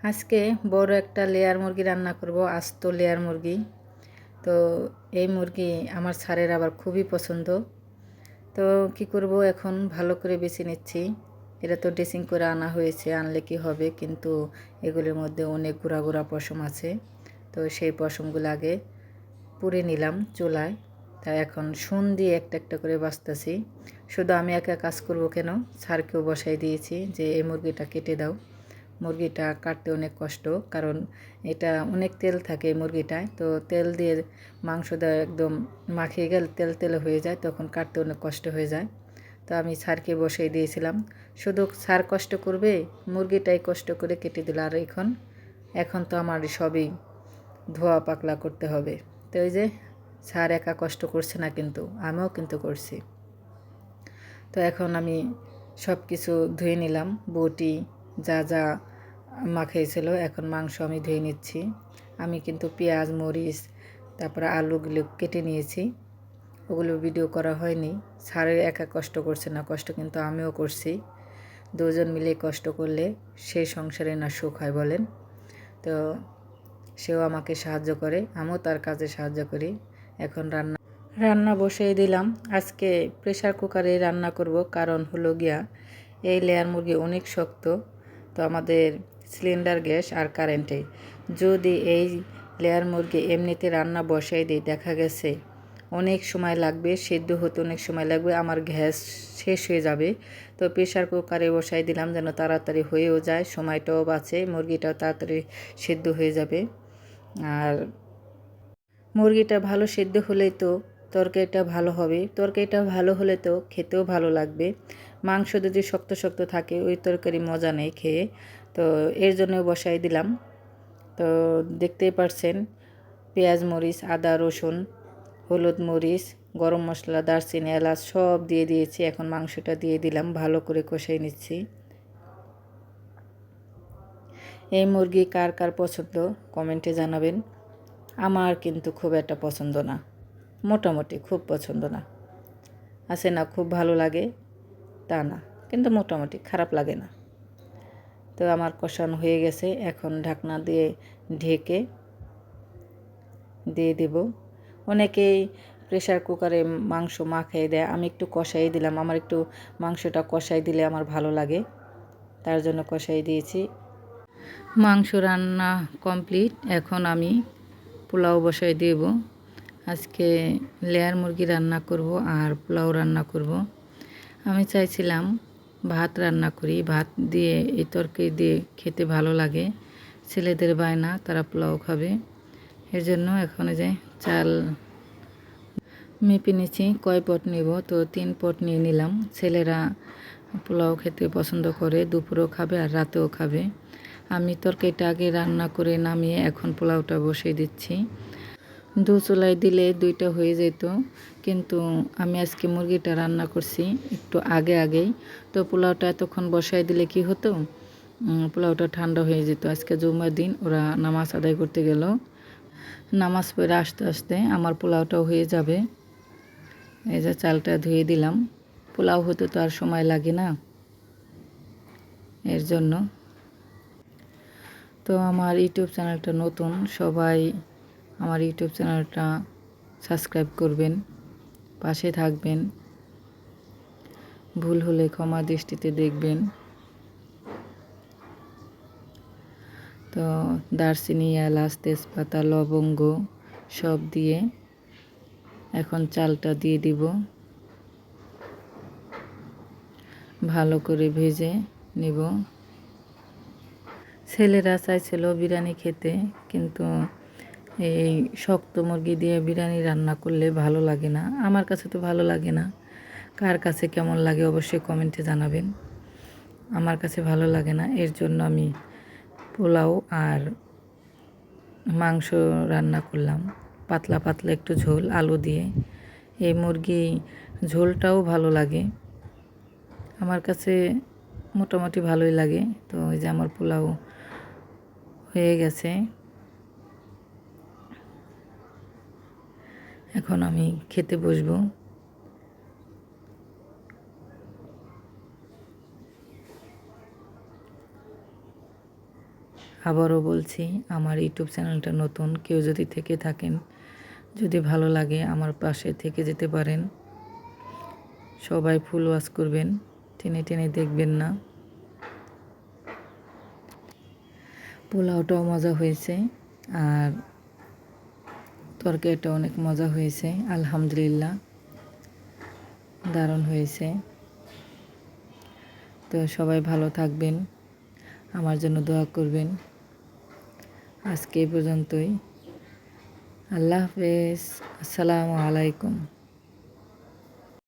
আজকে বড় একটা লেয়ার মুরগি রান্না করব, আস্ত লেয়ার মুরগি। তো এই মুরগি আমার স্যারের আবার খুবই পছন্দ। তো কি করব, এখন ভালো করে বেছে নিচ্ছি। এটা তো ড্রেসিং করে আনা হয়েছে, আনলে কি হবে, কিন্তু এগুলোর মধ্যে অনেক গুঁড়া গুঁড়া পশম আছে। তো সেই পশমগুলো আগে পুড়ে নিলাম চুলায়। তা এখন শুন দিয়ে একটা একটা করে বাছতেছি। শুধু আমি একা কাজ করব কেন, স্যারকেও বসাই দিয়েছি যে এই মুরগিটা কেটে দাও। মুরগিটা কাটতে অনেক কষ্ট, কারণ এটা অনেক তেল থাকে মুরগিটায়। তো তেল দিয়ে মাংস দেওয়া একদম মাখিয়ে গেলে তেল তেলে হয়ে যায়, তখন কাটতে অনেক কষ্ট হয়ে যায়। তো আমি স্যারকে বসিয়ে দিয়েছিলাম, শুধু স্যার কষ্ট করবে, মুরগিটাই কষ্ট করে কেটে দিল। আর এখন তো আমার সবই ধোয়া পাকলা করতে হবে। তো ওই যে স্যার একা কষ্ট করছে না, কিন্তু আমিও কিন্তু করছি। তো এখন আমি সব কিছু ধুয়ে নিলাম, বটি যা যা মাখিয়েছিল। এখন মাংস আমি ধুয়ে নিচ্ছি। আমি কিন্তু পেঁয়াজ মরিচ তারপরে আলুগুলো কেটে নিয়েছি, ওগুলো ভিডিও করা হয়নি। স্যারের একা কষ্ট করছে না, কষ্ট কিন্তু আমিও করছি। দুজন মিলে কষ্ট করলে সেই সংসারে না সুখ হয় বলেন। তো সেও আমাকে সাহায্য করে, আমিও তার কাজে সাহায্য করি। এখন রান্না বসিয়ে দিলাম। আজকে প্রেসার কুকারে রান্না করব, কারণ হলো গিয়া এই লেয়ার মুরগি অনেক শক্ত। তো আমাদের সিলিন্ডার গ্যাস আর কারেন্টে যদি এই লেয়ার মুরগি এমনিতে রান্না বসাই দিই, দেখা গেছে অনেক সময় লাগবে, সেদ্ধ হতে অনেক সময় লাগবে, আমার গ্যাস শেষ হয়ে যাবে। তো প্রেসার কুকারে বসাই দিলাম, যেন তাড়াতাড়ি হয়েও যায়, সময়টাও বাঁচে, মুরগিটাও তাড়াতাড়ি সেদ্ধ হয়ে যাবে। আর মুরগিটা ভালো সেদ্ধ হলেই তো তরকারিটা ভালো হবে, তরকারিটা ভালো হলে তো খেতেও ভালো লাগবে। মাংস যদি শক্ত শক্ত থাকে ওই তরকারি মজা নেই খেয়ে। তো এর জন্য বসাই দিলাম। তো দেখতেই পারছেন, পেঁয়াজ মরিচ আদা রসুন হলুদ মরিচ গরম মশলা দারচিনি এলাচ সব দিয়ে দিয়েছি। এখন মাংসটা দিয়ে দিলাম, ভালো করে কষিয়ে নিচ্ছি। এই মুরগি কার কার পছন্দ কমেন্টে জানাবেন। আমার কিন্তু খুব একটা পছন্দ না, মোটামুটি খুব পছন্দ না। আছে না খুব ভালো লাগে তা না, কিন্তু মোটামুটি খারাপ লাগে না। তো আমার কষানো হয়ে গেছে, এখন ঢাকনা দিয়ে ঢেকে দিয়ে দেব। অনেকেই প্রেসার কুকারে মাংস মাখিয়ে দেয়, আমি একটু কষাই দিলাম। আমার একটু মাংসটা কষাই দিলে আমার ভালো লাগে, তার জন্য কষাই দিয়েছি। মাংস রান্না কমপ্লিট, এখন আমি পোলাও বসাই দেব। আজকে লেয়ার মুরগি রান্না করব আর পোলাও রান্না করব। আমি চাইছিলাম ভাত রান্না করি, ভাত দিয়ে এই তরকারি দিয়ে খেতে ভালো লাগে। ছেলেদের বায়না, তারা পোলাও খাবে। এর জন্য এখন যে চাল মেপে নিচ্ছি, কয় পট নেব, তো 3 পট নিয়ে নিলাম। ছেলেরা পোলাও খেতে পছন্দ করে, দুপুরেও খাবে আর রাতেও খাবে। আমি তরকারিটা আগে রান্না করে নামিয়ে এখন পোলাওটা বসিয়ে দিচ্ছি। দু চুলায় দিলে 2টা হয়ে যেত, কিন্তু আমি আজকে মুরগিটা রান্না করছি একটু আগেই। তো পোলাওটা এতক্ষণ বসাই দিলে কি হতো, পোলাওটা ঠান্ডা হয়ে যেত। আজকে জুমার দিন, ওরা নামাজ আদায় করতে গেল, নামাজ পড়ে আস্তে আস্তে আমার পোলাওটাও হয়ে যাবে। এই যে চালটা ধুয়ে দিলাম, পোলাও হতে তো আর সময় লাগে না, এর জন্য। তো আমার ইউটিউব চ্যানেলটা নতুন, সবাই আমার ইউটিউব চ্যানেলটা সাবস্ক্রাইব করবেন, পাশে থাকবেন, ভুল হলে ক্ষমা দৃষ্টিতে দেখবেন। তো দারচিনি এলাচ তেজপাতা লবঙ্গ সব দিয়ে এখন চালটা দিয়ে দিব, ভালো করে ভেজে নেব। ছেলেরা চাইছিল বিরিয়ানি খেতে, কিন্তু এই শক্ত মুরগি দিয়ে বিরিয়ানি রান্না করলে ভালো লাগে না, আমার কাছে তো ভালো লাগে না। কার কাছে কেমন লাগে অবশ্যই কমেন্টে জানাবেন। আমার কাছে ভালো লাগে না, এর জন্য আমি পোলাও আর মাংস রান্না করলাম, পাতলা পাতলা একটু ঝোল আলু দিয়ে। এই মুরগি ঝোলটাও ভালো লাগে আমার কাছে, মোটামুটি ভালোই লাগে। তো ওই যে আমার পোলাও হয়ে গেছে, এখন আমি খেতে বসবো। আবারও বলছি, আমার ইউটিউব চ্যানেলটা নতুন, কেউ যদি থেকে থাকেন, যদি ভালো লাগে আমার পাশে থেকে যেতে পারেন। সবাই ফুল ওয়াচ করবেন, টেনে টেনে দেখবেন না। পোলাওটাও মজা হয়েছে আর তরকারিটা অনেক মজা হয়েছে, আলহামদুলিল্লাহ দারুণ হয়েছে। তো সবাই ভালো থাকবেন, আমার জন্য দোয়া করবেন। আজকে এই পর্যন্তই। আল্লাহ হাফেজ, আসসালামু আলাইকুম।